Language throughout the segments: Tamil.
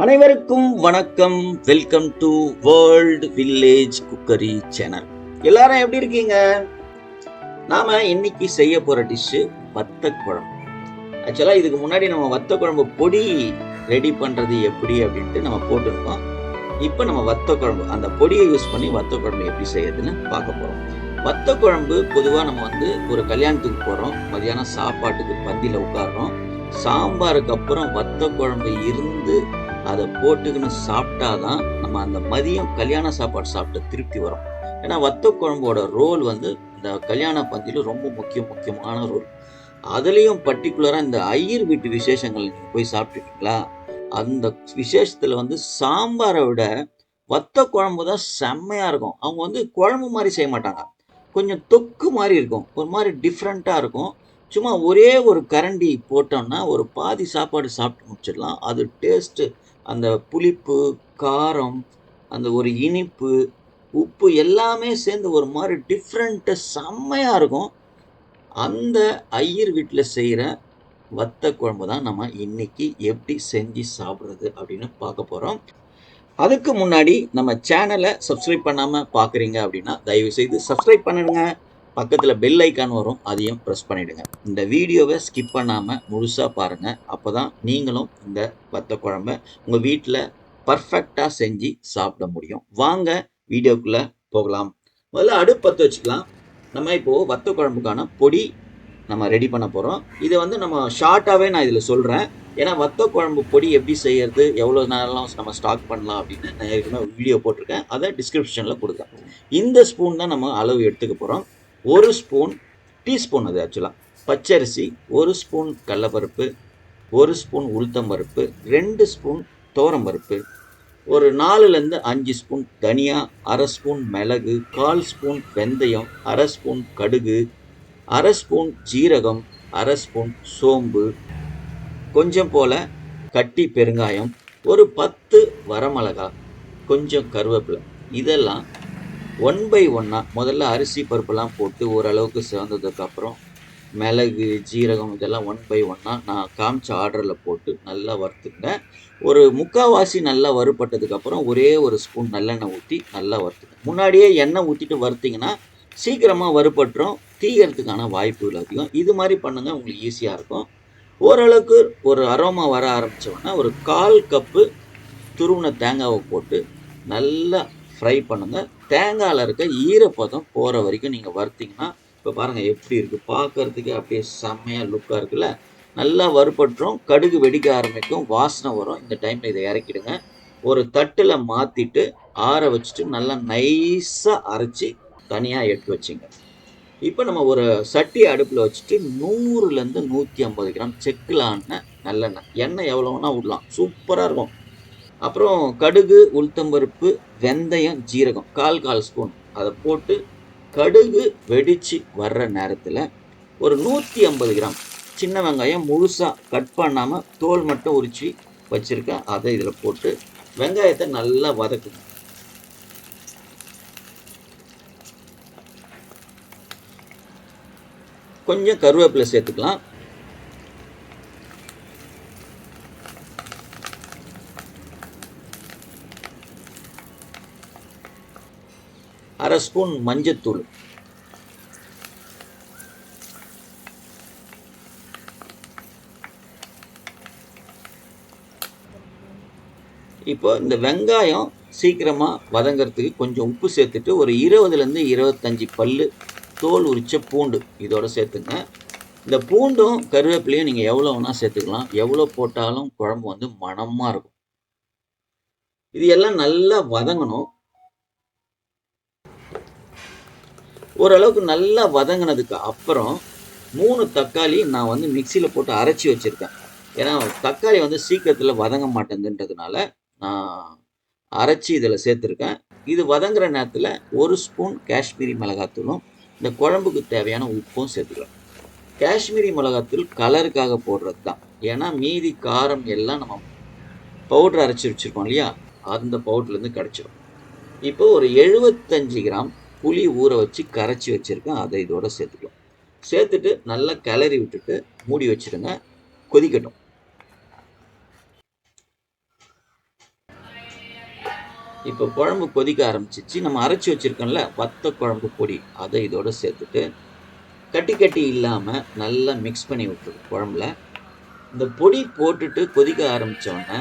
அனைவருக்கும் வணக்கம். Welcome to world village cookery channel. எல்லாரும் எப்படி இருக்கீங்க? நாம இன்னைக்கு செய்ய போற டிஷ்ஷு வத்த குழம்பு. ஆக்சுவலா இதுக்கு முன்னாடி நம்ம வத்த குழம்பு பொடி ரெடி பண்றது எப்படி அப்படின்ட்டு நம்ம போட்டிருக்கோம். இப்போ நம்ம வத்த குழம்பு அந்த பொடியை யூஸ் பண்ணி வத்த குழம்பு எப்படி செய்யறதுன்னு பார்க்க போறோம். வத்த குழம்பு பொதுவா நம்ம ஒரு கல்யாணத்துக்கு போறோம், மதியானம் சாப்பாட்டுக்கு பந்தியில உட்கார்றோம், சாம்பாருக்கு அப்புறம் வத்த குழம்பு இருந்து அதை போட்டுக்கின்னு சாப்பிட்டாதான் நம்ம அந்த மதியம் கல்யாண சாப்பாடு சாப்பிட்ட திருப்தி வரும். ஏன்னா வத்த குழம்போட ரோல் இந்த கல்யாண பந்தியில ரொம்ப முக்கியமான ரோல். அதுலேயும் பர்டிகுலராக இந்த ஐயர் வீட்டு விசேஷங்கள் நீங்கள் போய் சாப்பிட்டுருக்கீங்களா? அந்த விசேஷத்தில் சாம்பாரை விட வத்த குழம்பு தான் செம்மையாக இருக்கும். அவங்க குழம்பு மாதிரி செய்ய மாட்டாங்க, கொஞ்சம் தொக்கு மாதிரி இருக்கும், ஒரு மாதிரி டிஃப்ரெண்ட்டாக இருக்கும். சும்மா ஒரே ஒரு கரண்டி போட்டோம்னா ஒரு பாதி சாப்பாடு சாப்பிட்டு முடிச்சிடலாம். அது டேஸ்ட்டு, அந்த புளிப்பு, காரம், அந்த ஒரு இனிப்பு, உப்பு எல்லாமே சேர்ந்து ஒரு மாதிரி டிஃப்ரெண்ட்டாக செம்மையாக இருக்கும். அந்த ஐயர் வீட்டில் செய்கிற வத்த குழம்பு தான் நம்ம இன்னைக்கு எப்படி செஞ்சு சாப்பிட்றது அப்படின்னு பார்க்க போகிறோம். அதுக்கு முன்னாடி நம்ம சேனலை சப்ஸ்கிரைப் பண்ணாமல் பார்க்குறீங்க அப்படின்னா தயவுசெய்து சப்ஸ்கிரைப் பண்ணிடுங்க. பக்கத்தில் பெல் ஐக்கான் வரும், அதையும் ப்ரெஸ் பண்ணிவிடுங்க. இந்த வீடியோவை ஸ்கிப் பண்ணாமல் முழுசாக பாருங்கள். அப்போ தான் நீங்களும் இந்த வத்த குழம்பை உங்கள் வீட்டில் பர்ஃபெக்டாக செஞ்சு சாப்பிட முடியும். வாங்க வீடியோக்குள்ளே போகலாம். முதல்ல அடுப்பு பற்ற வச்சுக்கலாம். நம்ம இப்போது வத்த குழம்புக்கான பொடி நம்ம ரெடி பண்ண போகிறோம். இதை நம்ம ஷார்ட்டாகவே நான் இதில் சொல்கிறேன். ஏன்னா வத்த குழம்பு பொடி எப்படி செய்யறது, எவ்வளோ நேரம் நம்ம ஸ்டாக் பண்ணலாம் அப்படின்னு நான் ஏற்கனவே வீடியோ போட்டிருக்கேன், அதை டிஸ்கிரிப்ஷனில் கொடுத்தேன். இந்த ஸ்பூன் தான் நம்ம அளவு எடுத்துக்க போகிறோம். ஒரு ஸ்பூன், டீஸ்பூன் அது ஆக்சுவலாக, பச்சரிசி, ஒரு ஸ்பூன் கடலப்பருப்பு, ஒரு ஸ்பூன் உளுத்தம்பருப்பு, 2 ஸ்பூன் துவரம்பருப்பு, ஒரு 4லேருந்து 5 ஸ்பூன் தனியா, அரை ஸ்பூன் மிளகு, 1/4 ஸ்பூன் வெந்தயம், அரை ஸ்பூன் கடுகு, அரை ஸ்பூன் ஜீரகம், அரை ஸ்பூன் சோம்பு, கொஞ்சம் போல கட்டி பெருங்காயம், ஒரு 10 வரமிளகா, கொஞ்சம் கருவேப்பிலை. இதெல்லாம் 1 பை 1 முதல்ல அரிசி பருப்புலாம் போட்டு ஓரளவுக்கு சேர்ந்ததுக்கப்புறம் மிளகு, ஜீரகம் இதெல்லாம் 1 பை 1 நான் காமிச்ச ஆர்டரில் போட்டு நல்லா வறுத்துங்க. ஒரு முக்கால்வாசி நல்லா வறுபட்டதுக்கப்புறம் ஒரே ஒரு ஸ்பூன் நல்லெண்ணெய் ஊற்றி நல்லா வறுத்துங்க. முன்னாடியே எண்ணெய் ஊற்றிட்டு வறுத்திங்கன்னா சீக்கிரமாக வறுபட்டுரும், தீயறதுக்கான வாய்ப்புகள் அதிகம். இது மாதிரி பண்ணுங்கள், உங்களுக்கு ஈஸியாக இருக்கும். ஓரளவுக்கு ஒரு அரோமா வர ஆரம்பித்தோன்னா ஒரு 1/4 கப்பு துருவின தேங்காவை போட்டு நல்லா ஃப்ரை பண்ணுங்கள். தேங்காயில் இருக்க ஈரப்பதம் போகிற வரைக்கும் நீங்கள் வறுத்திங்கன்னா, இப்போ பாருங்கள் எப்படி இருக்குது, பார்க்குறதுக்கே அப்படியே செம்மையாக லுக்காக இருக்குல்ல. நல்லா வறுபட்டுரும், கடுகு வெடிக்க ஆரம்பிக்கும், வாசனை வரும். இந்த டைமில் இதை இறக்கிடுங்க. ஒரு தட்டில் மாற்றிட்டு ஆற வச்சுட்டு நல்லா நைஸாக அரைச்சி தனியாக எடுத்து வச்சுங்க. இப்போ நம்ம ஒரு சட்டி அடுப்பில் வச்சுட்டு 100லேருந்து 150 கிராம் செக்கில் ஆன நல்லெண்ணெய், எண்ணெய் எவ்வளோ வேணால் விடலாம், சூப்பராக இருக்கும். அப்புறம் கடுகு, உளுத்தம்பருப்பு, வெந்தயம், ஜீரகம் 1/4 ஸ்பூன் அதை போட்டு கடுகு வெடித்து வர்ற நேரத்தில் ஒரு 150 கிராம் சின்ன வெங்காயம் முழுசாக கட் பண்ணாமல் தோல் மட்டும் உரித்து வச்சுருக்கேன், அதை இதில் போட்டு வெங்காயத்தை நல்லா வதக்குங்க. கொஞ்சம் கருவேப்பிலை சேர்த்துக்கலாம். அரை ஸ்பூன் மஞ்சத்தூள், இப்போ இந்த வெங்காயம் சீக்கிரமாக வதங்கிறதுக்கு கொஞ்சம் உப்பு சேர்த்துட்டு ஒரு 20லேருந்து 25 பல்லு தோல் உரிச்ச பூண்டு இதோட சேர்த்துங்க. இந்த பூண்டும் கருவேப்பிலையும் நீங்கள் எவ்வளோ வேணால் சேர்த்துக்கலாம், எவ்வளோ போட்டாலும் குழம்பு மணமாக இருக்கும். இது எல்லாம் நல்லா வதங்கணும். ஓரளவுக்கு நல்லா வதங்கினதுக்கு அப்புறம் 3 தக்காளி நான் மிக்சியில் போட்டு அரைச்சி வச்சுருக்கேன். ஏன்னா தக்காளி சீக்கிரத்தில் வதங்க மாட்டேங்குதுன்றதுனால நான் அரைச்சி இதில் சேர்த்துருக்கேன். இது வதங்குற நேரத்தில் 1 ஸ்பூன் காஷ்மீரி மிளகாத்தூளும் இந்த குழம்புக்கு தேவையான உப்பும் சேர்த்துக்கலாம். காஷ்மீரி மிளகாத்தூள் கலருக்காக போடுறது தான். ஏன்னா மீதி காரம் எல்லாம் நம்ம பவுட்ரு அரைச்சி வச்சுருக்கோம் இல்லையா, அந்த பவுட்ருலேருந்து கிடச்சிடும். இப்போ ஒரு 75 கிராம் புளி ஊற வச்சு கரைச்சி வச்சுருக்கேன், அதை இதோட சேர்த்துக்கலாம். சேர்த்துட்டு நல்லா கிளறி விட்டுட்டு மூடி வச்சுருங்க, கொதிக்கட்டும். இப்போ குழம்பு கொதிக்க ஆரம்பிச்சிச்சு. நம்ம அரைச்சி வச்சிருக்கோம்ல வத்த குழம்பு பொடி, அதை இதோட சேர்த்துட்டு கட்டி கட்டி இல்லாமல் நல்லா மிக்ஸ் பண்ணி விட்டுருக்கும் குழம்புல. இந்த பொடி போட்டுட்டு கொதிக்க ஆரம்பித்த உடனே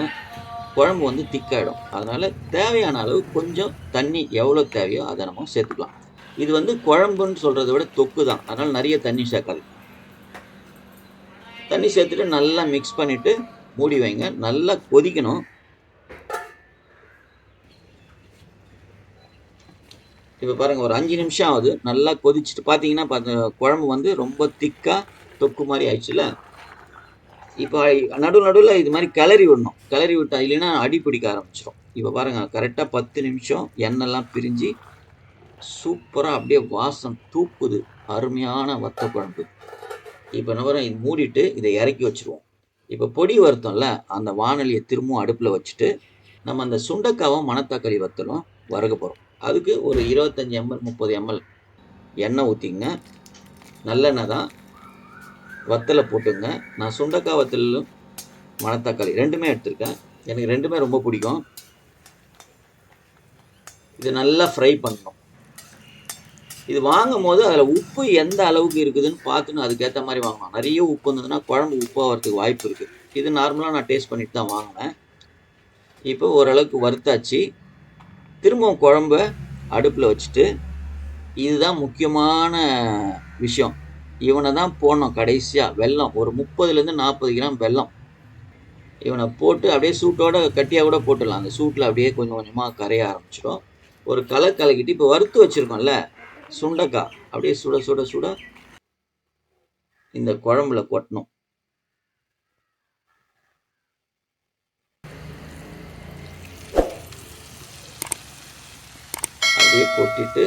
குழம்பு வந்து திக்காயிடும். அதனால் தேவையான அளவு கொஞ்சம் தண்ணி எவ்வளோ தேவையோ அதை நம்ம சேர்த்துக்கலாம். இது வந்து குழம்புன்னு சொல்கிறத விட தொக்கு தான். அதனால் நிறைய தண்ணி சேர்க்காது. தண்ணி சேர்த்துட்டு நல்லா மிக்ஸ் பண்ணிவிட்டு மூடி வைங்க. நல்லா கொதிக்கணும். இப்போ பாருங்கள், ஒரு 5 நிமிஷம் ஆகுது. நல்லா கொதிச்சுட்டு பார்த்தீங்கன்னா குழம்பு வந்து ரொம்ப திக்காக தொக்கு மாதிரி ஆயிடுச்சுல. இப்போ நடுவில் இது மாதிரி கிளறி விடணும். கிளறி விட்டா இல்லைன்னா அடி பிடிக்க ஆரம்பிச்சிடும். இப்போ பாருங்கள், கரெக்டாக 10 நிமிஷம் எண்ணெய்லாம் பிரிஞ்சு சூப்பராக அப்படியே வாசம் தூக்குது. அருமையான வத்த குழம்பு. இப்போ என்ன இது மூடிட்டு இதை இறக்கி வச்சுருவோம். இப்போ பொடி வறுத்தோம்ல, அந்த வானலியை திரும்பவும் அடுப்பில் வச்சுட்டு நம்ம அந்த சுண்டைக்காவும் மணத்தக்காளி வத்தலும் வறுக்க போகிறோம். அதுக்கு ஒரு 25 ml 30 ml எண்ணெய் ஊற்றிங்க. நல்லெண்ணெய் தான். வத்தலை போட்டுங்க. நான் சுண்டைக்காய் வத்தலும் மணத்தக்காளி ரெண்டுமே எடுத்திருக்கேன். எனக்கு ரெண்டுமே ரொம்ப பிடிக்கும். இது நல்லா ஃப்ரை பண்ணணும். இது வாங்கும் போது அதில் உப்பு எந்த அளவுக்கு இருக்குதுன்னு பார்த்துன்னு அதுக்கேற்ற மாதிரி வாங்கணும். நிறைய உப்பு இருந்ததுன்னா குழம்பு உப்பாகிறதுக்கு வாய்ப்பு இருக்குது. இது நார்மலாக நான் டேஸ்ட் பண்ணிட்டு தான் வாங்கினேன். இப்போ ஓரளவுக்கு வறுத்தாச்சு. திரும்பவும் குழம்ப அடுப்பில் வச்சுட்டு, இதுதான் முக்கியமான விஷயம், இவனை தான் போடணும் கடைசியாக. வெல்லம் ஒரு 30லேருந்து 40 கிராம் வெல்லம். இவனை போட்டு அப்படியே சூட்டோட கட்டியாக கூட போட்டுடலாம். அந்த சூட்டில் அப்படியே கொஞ்சம் கொஞ்சமாக கரைய ஆரம்பிச்சிடும். ஒரு கலக்கிட்டு இப்போ வறுத்து வச்சுருக்கோம்ல சுண்டைக்காய், அப்படியே சுட சுட சுட இந்த குழம்புல கொட்டணும். அப்படியே கொட்டிட்டு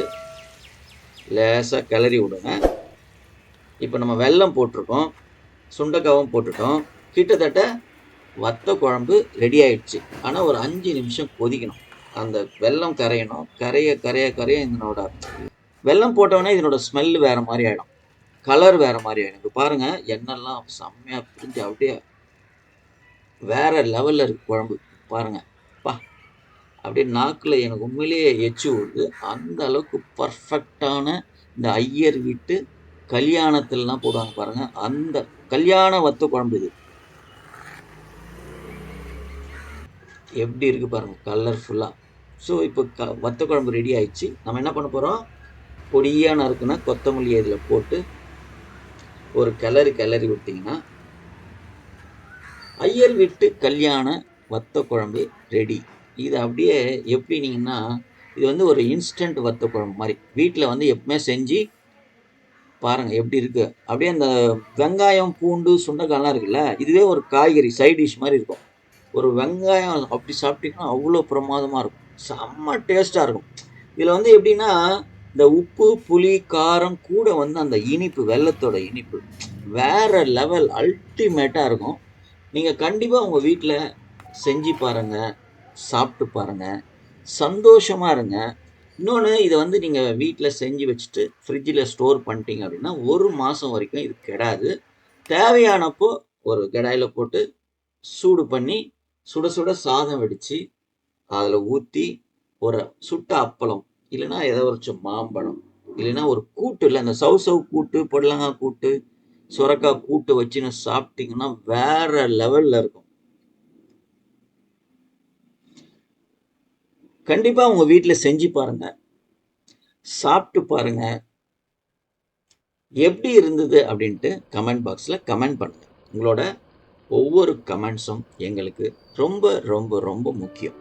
லேசாக கிளறி விடுங்க. இப்போ நம்ம வெல்லம் போட்டிருக்கோம், சுண்டைக்காவும் போட்டுட்டோம். கிட்டத்தட்ட வத்த குழம்பு ரெடி ஆயிடுச்சு. ஆனால் ஒரு 5 நிமிஷம் கொதிக்கணும். அந்த வெல்லம் கரையணும். கரைய கரைய கரைய இதனோட வெல்லம் போட்டோன்னே இதனோட ஸ்மெல் வேறு மாதிரி ஆகிடும், கலர் வேறு மாதிரி ஆகிடும். இப்போ பாருங்கள், எண்ணெய்லாம் செம்மையாக பிரிஞ்சு அப்படியே வேறு லெவலில் இருக்குது குழம்பு. பாருங்கள் பா, அப்படியே நாக்கில் எனக்கு உண்மையிலேயே எச்சு விடுது. அந்த அளவுக்கு பர்ஃபெக்டான இந்த ஐயர் வீட்டு கல்யாணத்துலலாம் போடுவாங்க பாருங்கள், அந்த கல்யாண வத்த குழம்பு இது. எப்படி இருக்குது பாருங்கள் கலர்ஃபுல்லாக. ஸோ இப்போ வத்த குழம்பு ரெடி ஆயிடுச்சு. நம்ம என்ன பண்ண போகிறோம், பொடியாக நறுக்குன்னா கொத்தமல்லி இதில் போட்டு ஒரு கிளறி விட்டிங்கன்னா ஐயர் வீட்டு கல்யாண வத்த குழம்பு ரெடி. இது அப்படியே எப்படினீங்கன்னா, இது வந்து ஒரு இன்ஸ்டன்ட் வத்த குழம்பு மாதிரி. வீட்டில் வந்து எப்பவுமே செஞ்சு பாருங்கள் எப்படி இருக்குது. அப்படியே அந்த வெங்காயம் பூண்டு சுண்டைக்காய்லாம் இருக்குல்ல, இதுவே ஒரு காய்கறி சைட் டிஷ் மாதிரி இருக்கும். ஒரு வெங்காயம் அப்படி சாப்பிட்டிங்கன்னா அவ்வளோ பிரமாதமாக இருக்கும். செம்ம டேஸ்ட்டாக இருக்கும். இதில் வந்து எப்படின்னா, இந்த உப்பு புளி காரம் கூட வந்து அந்த இனிப்பு, வெல்லத்தோட இனிப்பு வேறு லெவல் அல்டிமேட்டாக இருக்கும். நீங்கள் கண்டிப்பாக உங்கள் வீட்டில் செஞ்சு பாருங்கள், சாப்பிட்டு பாருங்கள், சந்தோஷமாக இருங்க. இன்னொன்று, இதை வந்து நீங்கள் வீட்டில் செஞ்சு வச்சுட்டு ஃப்ரிட்ஜில் ஸ்டோர் பண்ணிட்டீங்க அப்படின்னா 1 மாதம் வரைக்கும் இது கெடாது. தேவையானப்போ ஒரு கடாயில் போட்டு சூடு பண்ணி சுட சுட சாதம் வடித்து அதில் ஊற்றி ஒரு சுட்ட அப்பளம், இல்லைன்னா ஏதோ ஒரு மாம்பழம், இல்லைன்னா ஒரு கூட்டு, இல்லை அந்த சவு கூட்டு, பொடலங்காய் கூட்டு, சுரக்காய் கூட்டு வச்சுன்னு சாப்பிட்டீங்கன்னா வேற லெவலில் இருக்கும். கண்டிப்பாக உங்கள் வீட்டில் செஞ்சு பாருங்கள், சாப்பிட்டு பாருங்கள், எப்படி இருந்தது அப்படின்ட்டு கமெண்ட் பாக்ஸில் கமெண்ட் பண்ணுங்கள். உங்களோட ஒவ்வொரு கமெண்ட்ஸும் எங்களுக்கு ரொம்ப ரொம்ப ரொம்ப முக்கியம்.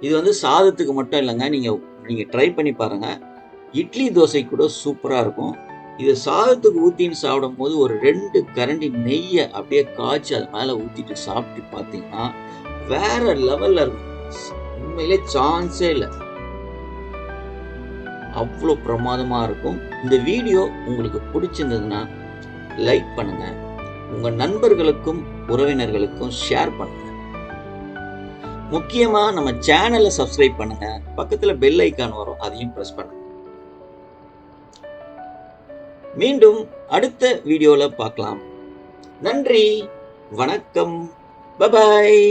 இது வந்து சாதத்துக்கு மட்டும் இல்லைங்க, நீங்கள் ட்ரை பண்ணி பாருங்கள். இட்லி தோசை கூட சூப்பராக இருக்கும். இது சாதத்துக்கு ஊற்றின்னு சாப்பிடும் போது ஒரு 2 கரண்டி நெய்யை அப்படியே காய்ச்சி அது மேலே ஊற்றிட்டு சாப்பிட்டு பார்த்தீங்கன்னா வேற லெவலில் இருக்கும். உண்மையிலே சான்ஸே இல்லை, அவ்வளோ பிரமாதமாக இருக்கும். இந்த வீடியோ உங்களுக்கு பிடிச்சிருந்ததுன்னா லைக் பண்ணுங்கள், உங்கள் நண்பர்களுக்கும் உறவினர்களுக்கும் ஷேர் பண்ணுங்கள். முக்கியமாக நம்ம சேனலை சப்ஸ்கிரைப் பண்ணுங்கள். பக்கத்தில் பெல் ஐக்கான் வரும், அதையும் ப்ரெஸ் பண்ணுங்கள். மீண்டும் அடுத்த வீடியோவில் பார்க்கலாம். நன்றி, வணக்கம், பபாய்.